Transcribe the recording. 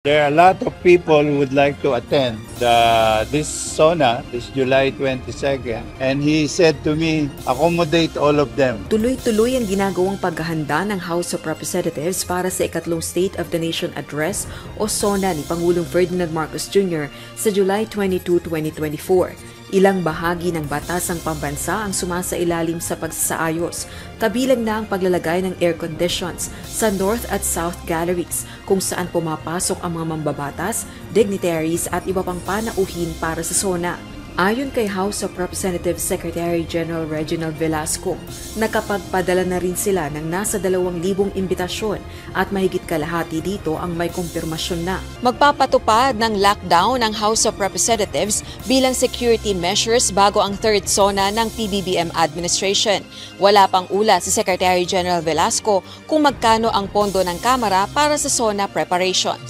There are a lot of people who would like to attend this SONA, this July 22nd. And he said to me, accommodate all of them. Tuloy-tuloy ang ginagawang paghahanda ng House of Representatives para sa ikatlong State of the Nation Address o SONA ni Pangulong Ferdinand Marcos Jr. sa July 22, 2024. Ilang bahagi ng batasang pambansa ang sumasailalim sa pagsasaayos, kabilang na ang paglalagay ng air conditions sa North at South Galleries kung saan pumapasok ang mga mambabatas, dignitaries at iba pang panauhin para sa SONA. Ayon kay House of Representatives Secretary General Reginald Velasco, nakapagpadala na rin sila ng nasa 2,000 imbitasyon at mahigit kalahati dito ang may kumpirmasyon na. Magpapatupad ng lockdown ang House of Representatives bilang security measures bago ang third SONA ng PBBM administration. Wala pang ula si Secretary General Velasco kung magkano ang pondo ng Kamara para sa SONA preparations.